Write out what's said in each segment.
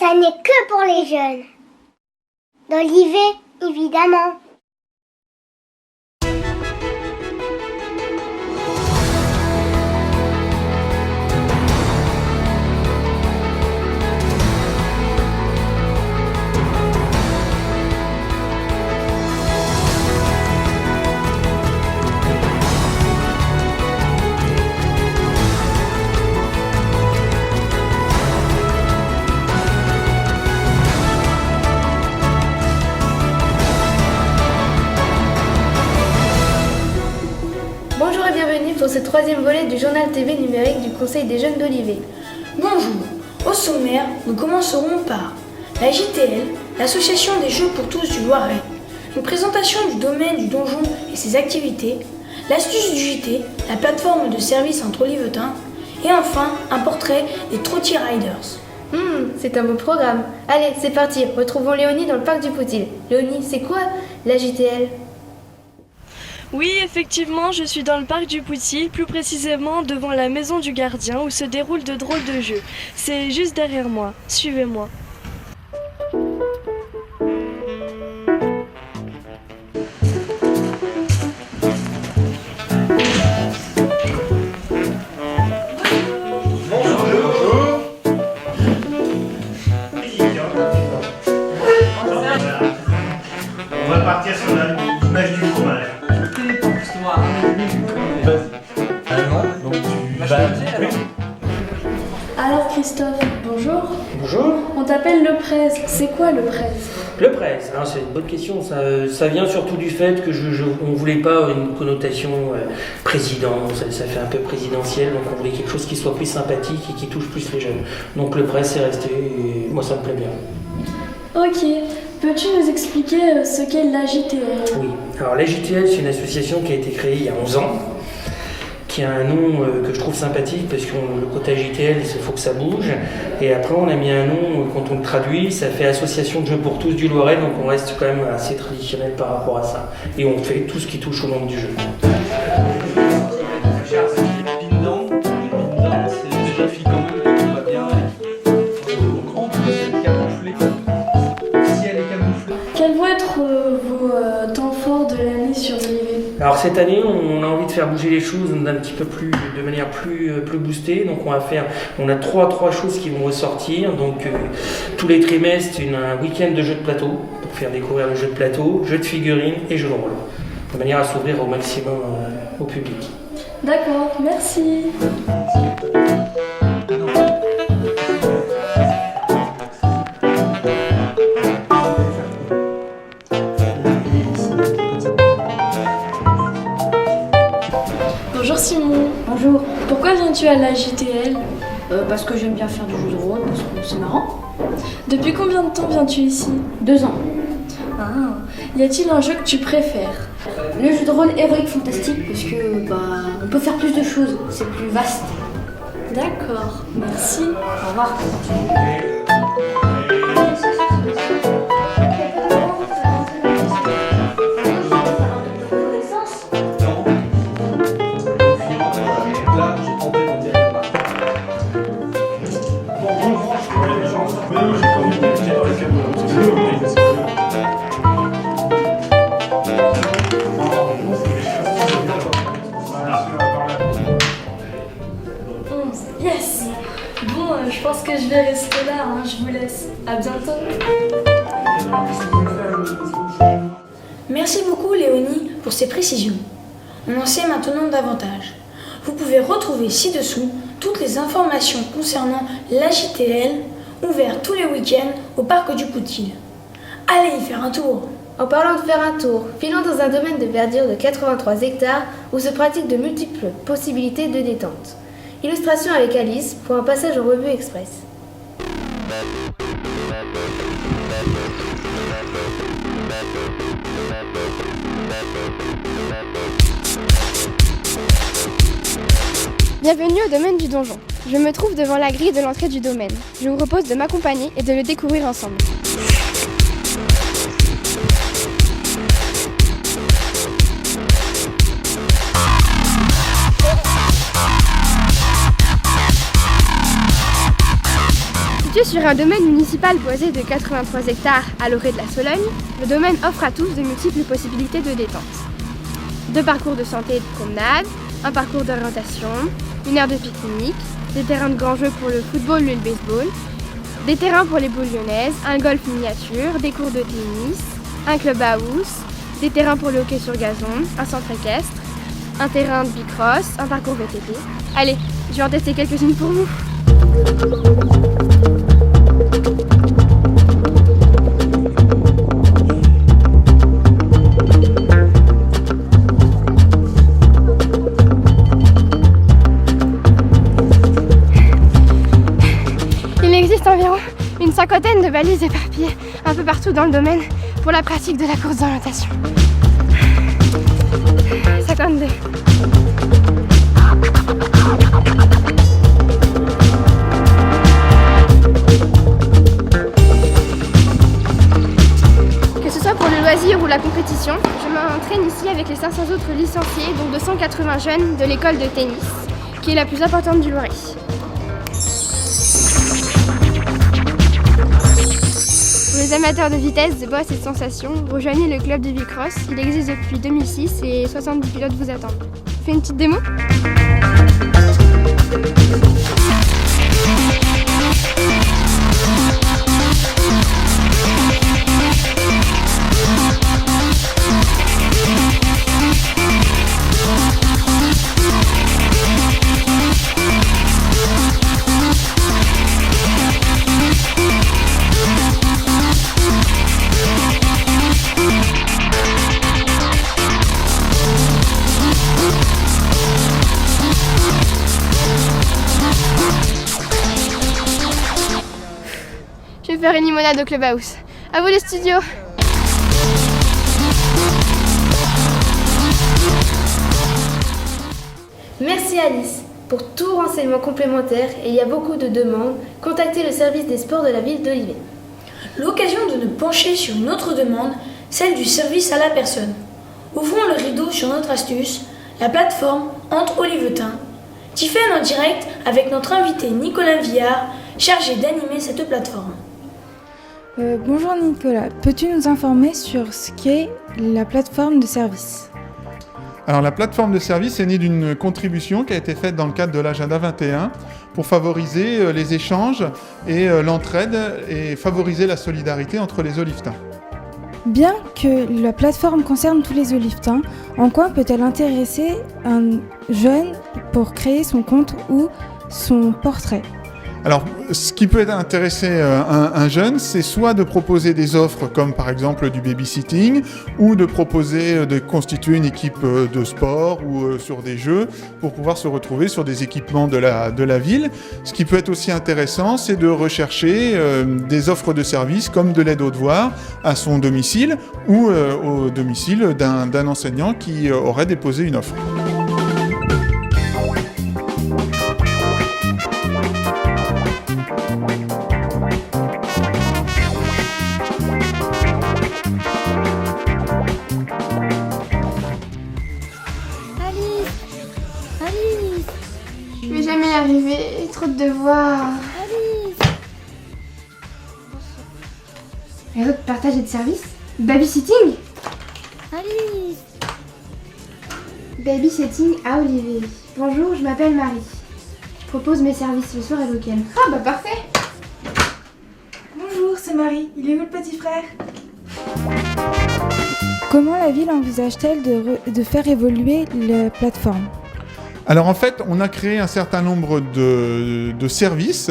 Ça n'est que pour les jeunes. D'Olivet, évidemment. Bonjour et bienvenue pour ce troisième volet du journal TV numérique du Conseil des jeunes d'Olivet. Bonjour. Au sommaire, nous commencerons par la JTL, l'association des jeux pour tous du Loiret, une présentation du domaine du donjon et ses activités, l'astuce du JT, la plateforme de service entre Olivetins, et enfin un portrait des Trotty Riders. C'est un beau programme. Allez, c'est parti, retrouvons Léonie dans le parc du Poutil. Léonie, c'est quoi la JTL ? Oui, effectivement, je suis dans le parc du Poutil, plus précisément devant la maison du gardien où se déroulent de drôles de jeux. C'est juste derrière moi. Suivez-moi. On va partir sur l'image du fromage. Alors Christophe, bonjour. Bonjour. On t'appelle le Prez. C'est quoi le Prez? Le presse, alors c'est une bonne question. Ça vient surtout du fait que on voulait pas une connotation président, ça fait un peu présidentiel, donc on voulait quelque chose qui soit plus sympathique et qui touche plus les jeunes. Donc le presse est resté et moi ça me plaît bien. Ok. Peux-tu nous expliquer ce qu'est la JTL? Oui, alors la JTL c'est une association qui a été créée il y a 11 ans, qui a un nom que je trouve sympathique parce que le côté JTL, il faut que ça bouge. Et après, on a mis un nom, quand on le traduit, ça fait Association de jeux pour tous du Loiret, donc on reste quand même assez traditionnel par rapport à ça. Et on fait tout ce qui touche au monde du jeu. Quels vont être vos temps forts de l'année sur Olivet? Alors cette année, on a envie de faire bouger les choses de manière plus boostée. Donc on a trois choses qui vont ressortir. Donc tous les trimestres, un week-end de jeux de plateau pour faire découvrir le jeu de plateau, jeux de figurines et jeux de rôle, de manière à s'ouvrir au maximum au public. D'accord, merci. Bonjour Simon. Bonjour, Pourquoi viens-tu à la JTL? parce que j'aime bien faire du jeu de rôle, parce que c'est marrant. Depuis combien de temps viens-tu ici? 2 ans. Ah, y a-t-il un jeu que tu préfères? Le jeu de rôle héroïque fantastique, parce que on peut faire plus de choses, c'est plus vaste. D'accord, merci. Au revoir. Yes. Bon, je pense que je vais rester là, hein. Je vous laisse. À bientôt. Merci beaucoup Léonie pour ces précisions. On en sait maintenant davantage. Vous pouvez retrouver ci-dessous toutes les informations concernant la JTL, ouvert tous les week-ends au parc du Poutil. Allez y faire un tour. En parlant de faire un tour, filons dans un domaine de verdure de 83 hectares où se pratiquent de multiples possibilités de détente. Illustration avec Alice pour un passage en revue express. Bienvenue au domaine du donjon. Je me trouve devant la grille de l'entrée du domaine. Je vous propose de m'accompagner et de le découvrir ensemble. Situé sur un domaine municipal boisé de 83 hectares à l'orée de la Sologne, le domaine offre à tous de multiples possibilités de détente. 2 parcours de santé et de promenade, un parcours d'orientation, une aire de pique-nique, des terrains de grands jeux pour le football et le baseball, des terrains pour les boules lyonnaises, un golf miniature, des cours de tennis, un clubhouse, des terrains pour le hockey sur gazon, un centre équestre, un terrain de bicross, un parcours VTT. Allez, je vais en tester quelques-unes pour vous. Il existe environ une 50aine de balises éparpillées un peu partout dans le domaine pour la pratique de la course d'orientation. 52. Que ce soit pour le loisir ou la compétition, je m'entraîne ici avec les 500 autres licenciés, dont 280 jeunes de l'école de tennis, qui est la plus importante du Loiret. Pour les amateurs de vitesse, de boss et de sensations, rejoignez le club de bicross. Il existe depuis 2006 et 70 pilotes vous attendent. Fais une petite démo ? Je vais faire une limonade au clubhouse. À vous les studios! Merci Alice. Pour tout renseignement complémentaire, et il y a beaucoup de demandes, contactez le service des sports de la ville d'Olivet. L'occasion de nous pencher sur une autre demande, celle du service à la personne. Ouvrons le rideau sur notre astuce, la plateforme Entre Olivetins. Tiffen en direct avec notre invité Nicolas Villard, chargé d'animer cette plateforme. Bonjour Nicolas, peux-tu nous informer sur ce qu'est la plateforme de service ? Alors la plateforme de service est née d'une contribution qui a été faite dans le cadre de l'agenda 21 pour favoriser les échanges et l'entraide et favoriser la solidarité entre les Olivetains. Bien que la plateforme concerne tous les Olivetains, en quoi peut-elle intéresser un jeune pour créer son compte ou son portrait ? Alors, ce qui peut intéresser un jeune, c'est soit de proposer des offres comme par exemple du babysitting ou de proposer de constituer une équipe de sport ou sur des jeux pour pouvoir se retrouver sur des équipements de la ville. Ce qui peut être aussi intéressant, c'est de rechercher des offres de services comme de l'aide aux devoirs à son domicile ou au domicile d'un enseignant qui aurait déposé une offre. Je vais jamais y arriver, trop de devoirs. Réseau de partage et de services. Babysitting. Babysitting à Olivier. Bonjour, je m'appelle Marie. Je propose mes services le soir et le week-end. Ah bah parfait. Bonjour, c'est Marie. Il est où le petit frère ? Comment la ville envisage-t-elle de faire évoluer la plateforme ? Alors en fait, on a créé un certain nombre de services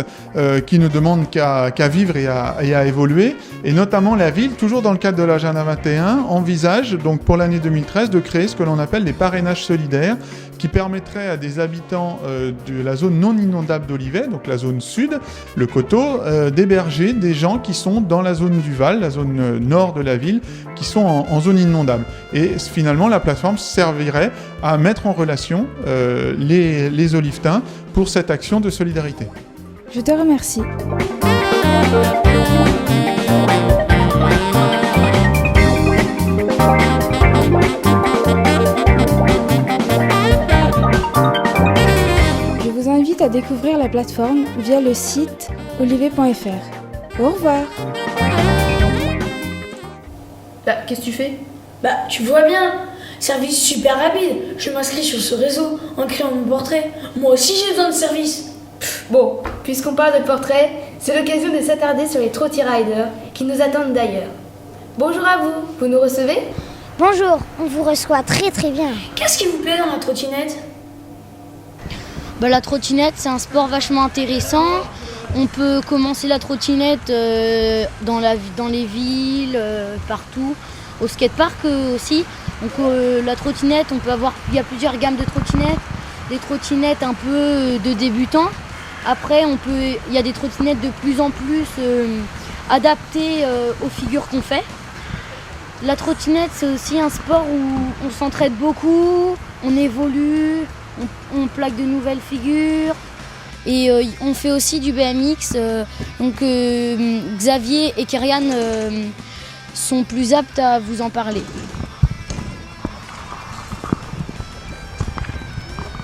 qui ne demandent qu'à vivre et à évoluer. Et notamment la ville, toujours dans le cadre de l'agenda 21, envisage donc pour l'année 2013 de créer ce que l'on appelle des parrainages solidaires qui permettraient à des habitants de la zone non inondable d'Olivet, donc la zone sud, le coteau, d'héberger des gens qui sont dans la zone du Val, la zone nord de la ville, qui sont en zone inondable. Et finalement, la plateforme servirait à mettre en relation les Olivetains pour cette action de solidarité. Je te remercie. Je vous invite à découvrir la plateforme via le site olivet.fr. Au revoir. Bah, qu'est-ce que tu fais? Bah, tu vois bien, service super rapide. Je m'inscris sur ce réseau en créant mon portrait. Moi aussi j'ai besoin de service. Bon, puisqu'on parle de portrait, c'est l'occasion de s'attarder sur les Trotty Riders qui nous attendent d'ailleurs. Bonjour à vous, vous nous recevez? Bonjour, on vous reçoit très très bien. Qu'est-ce qui vous plaît dans la trottinette? La trottinette, c'est un sport vachement intéressant. On peut commencer la trottinette dans les villes, partout. Au skatepark aussi. Donc la trottinette, il y a plusieurs gammes de trottinettes. Des trottinettes un peu de débutants. Après, il y a des trottinettes de plus en plus adaptées aux figures qu'on fait. La trottinette, c'est aussi un sport où on s'entraide beaucoup, on évolue, on plaque de nouvelles figures. Et on fait aussi du BMX. Xavier et Kyrian sont plus aptes à vous en parler.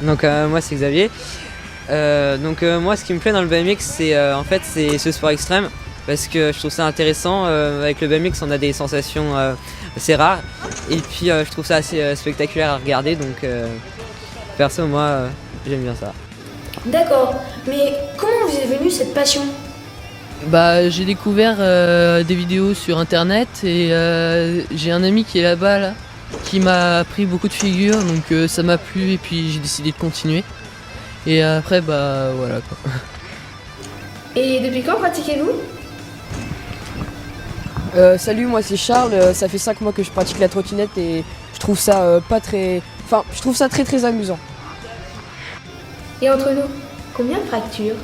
Donc moi c'est Xavier. Moi ce qui me plaît dans le BMX c'est ce sport extrême parce que je trouve ça intéressant. Avec le BMX on a des sensations assez rares et puis je trouve ça assez spectaculaire à regarder donc perso moi j'aime bien ça. D'accord, mais comment vous est venue cette passion? J'ai découvert des vidéos sur internet et j'ai un ami qui est là-bas là, qui m'a appris beaucoup de figures donc ça m'a plu et puis j'ai décidé de continuer. Et après voilà quoi. Et depuis quand pratiquez-vous? Salut, moi c'est Charles, ça fait 5 mois que je pratique la trottinette et je trouve ça je trouve ça très très amusant. Et entre nous, combien de fractures?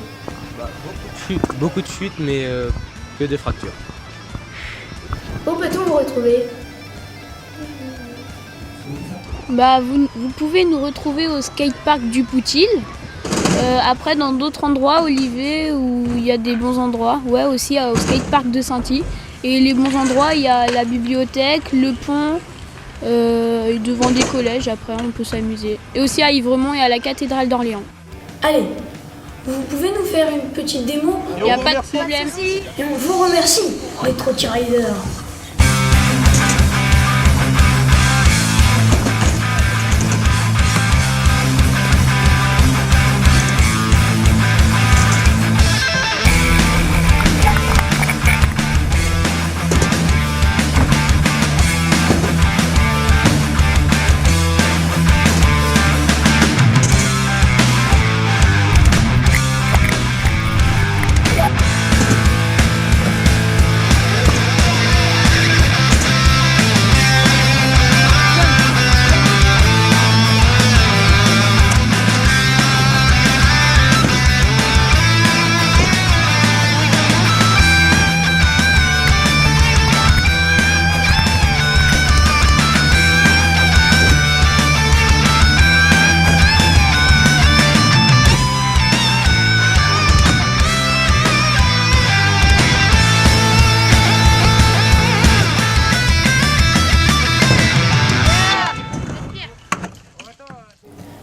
Beaucoup de chutes, mais que de fractures. Où peut-on vous retrouver? Vous pouvez nous retrouver au skatepark du Poutil. Après, dans d'autres endroits, Olivet, où il y a des bons endroits. Ouais, aussi au skatepark de Sainty. Et les bons endroits, il y a la bibliothèque, le pont, et devant des collèges. Après, on peut s'amuser. Et aussi à Ivremont et à la cathédrale d'Orléans. Allez, vous pouvez nous faire une petite démo? Il n'y a pas de problème. Et on vous remercie, les Trotty Riders.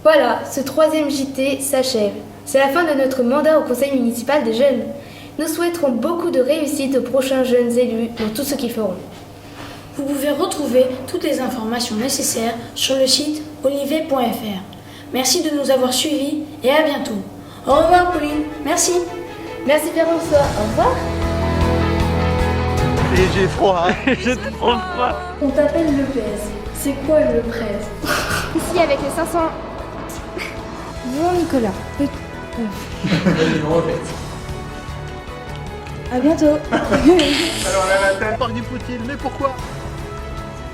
Voilà, ce 3e JT s'achève. C'est la fin de notre mandat au conseil municipal des jeunes. Nous souhaiterons beaucoup de réussite aux prochains jeunes élus dans tout ce qu'ils feront. Vous pouvez retrouver toutes les informations nécessaires sur le site olivet.fr. Merci de nous avoir suivis et à bientôt. Au revoir Pauline, merci. Merci Pierre-François, au revoir. Et j'ai froid, j'ai trop froid. On t'appelle le PS. C'est quoi le presse? Ici avec les 500... Bonjour Nicolas. À bientôt. Alors là, la tête, parc du Poutil, mais pourquoi?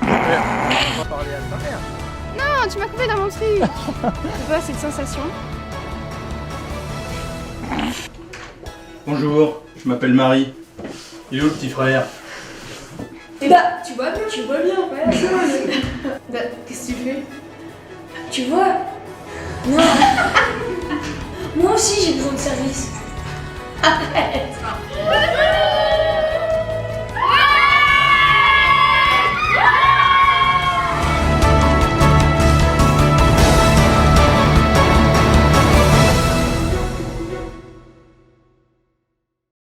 On va parler à ta mère. Non, tu m'as coupé dans mon truc. C'est quoi cette sensation? Bonjour, je m'appelle Marie. Il est où le petit frère? Et tu vois bien, ouais. Qu'est-ce que tu fais? Tu vois? Non. Moi aussi j'ai besoin de service. Arrête.